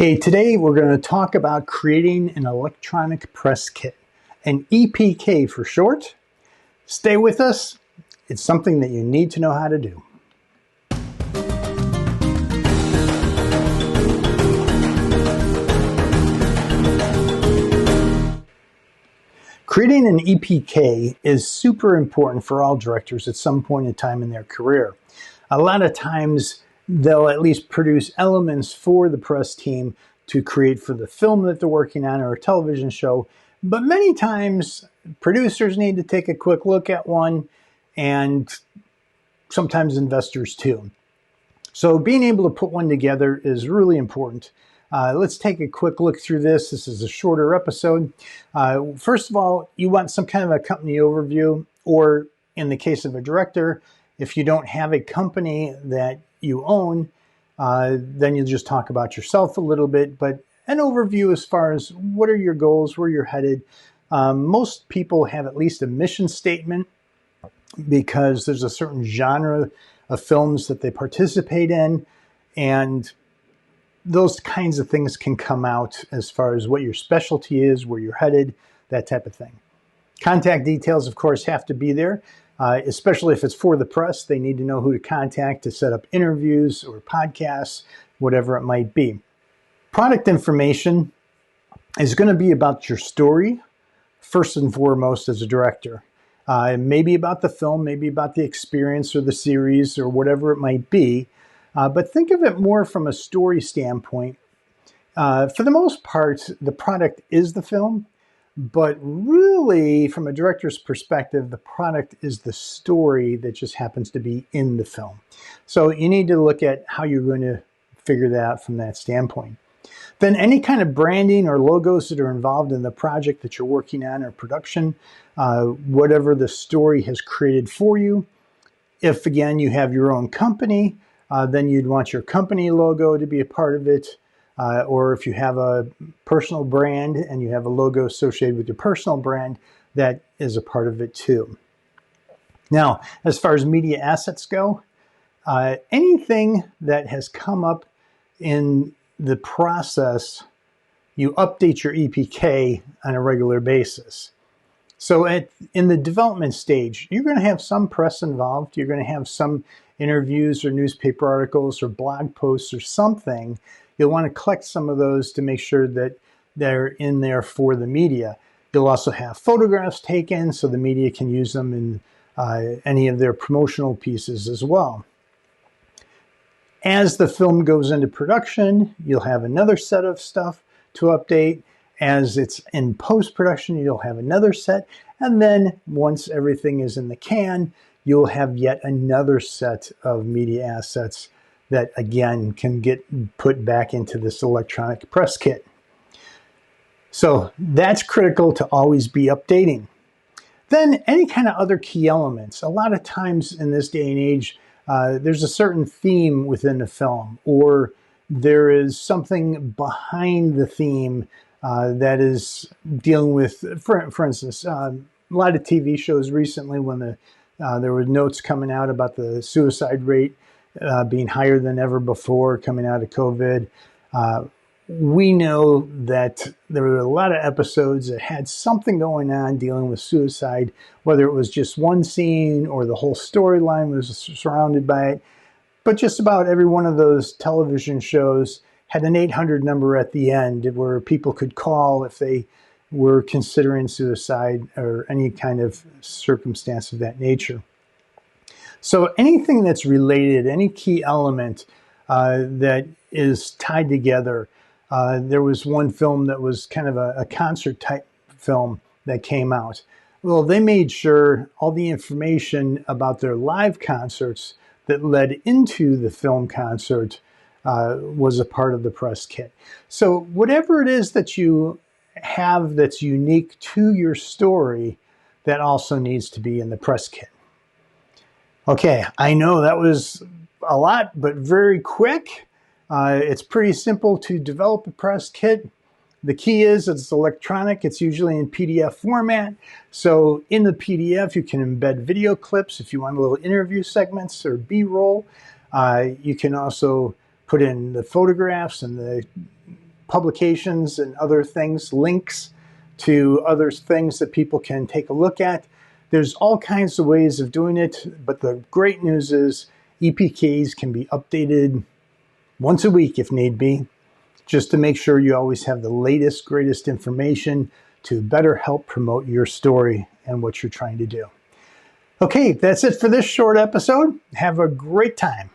Hey, today we're going to talk about creating an electronic press kit, an EPK for short. Stay with us. It's something that you need to know how to do. Creating an EPK is super important for all directors at some point in time in their career. A lot of times they'll at least produce elements for the press team to create for the film that they're working on or a television show, but many times producers need to take a quick look at one, and sometimes investors too. So being able to put one together is really important. Let's take a quick look through this. This is a shorter episode. First of all, you want some kind of a company overview, or in the case of a director, if you don't have a company that you own, then you'll just talk about yourself a little bit, but an overview as far as what are your goals, where you're headed. Most people have at least a mission statement because there's a certain genre of films that they participate in, and those kinds of things can come out as far as what your specialty is, where you're headed, that type of thing. Contact details, of course, have to be there, especially if it's for the press. They need to know who to contact to set up interviews or podcasts, whatever it might be. Product information is going to be about your story, first and foremost as a director. Maybe about the film, maybe about the experience or the series or whatever it might be. But think of it more from a story standpoint. For the most part, the product is the film, but really, from a director's perspective, the product is the story that just happens to be in the film. So you need to look at how you're going to figure that out from that standpoint. Then any kind of branding or logos that are involved in the project that you're working on or production, whatever the story has created for you. If, again, you have your own company, then you'd want your company logo to be a part of it. Or if you have a personal brand and you have a logo associated with your personal brand, that is a part of it too. Now, as far as media assets go, anything that has come up in the process, you update your EPK on a regular basis. So in the development stage, you're going to have some press involved. You're going to have some interviews or newspaper articles or blog posts or something. You'll want to collect some of those to make sure that they're in there for the media. You'll also have photographs taken so the media can use them in any of their promotional pieces as well. As the film goes into production, you'll have another set of stuff to update. As it's in post-production, you'll have another set. And then once everything is in the can, you'll have yet another set of media assets that, again, can get put back into this electronic press kit. So that's critical to always be updating. Then any kind of other key elements. A lot of times in this day and age, there's a certain theme within a film, or there is something behind the theme that is dealing with, for instance, a lot of TV shows recently when there were notes coming out about the suicide rate being higher than ever before coming out of COVID. We know that there were a lot of episodes that had something going on dealing with suicide, whether it was just one scene or the whole storyline was surrounded by it. But just about every one of those television shows had an 800 number at the end where people could call if they were considering suicide or any kind of circumstance of that nature. So anything that's related, any key element that is tied together. There was one film that was kind of a concert type film that came out. Well, they made sure all the information about their live concerts that led into the film concert was a part of the press kit. So whatever it is that you have that's unique to your story, that also needs to be in the press kit. Okay, I know that was a lot, but very quick. It's pretty simple to develop a press kit. The key is it's electronic. It's usually in PDF format. So in the PDF, you can embed video clips if you want little interview segments or B-roll. You can also put in the photographs and the publications and other things, links to other things that people can take a look at. There's all kinds of ways of doing it, but the great news is EPKs can be updated once a week if need be, just to make sure you always have the latest, greatest information to better help promote your story and what you're trying to do. Okay, that's it for this short episode. Have a great time.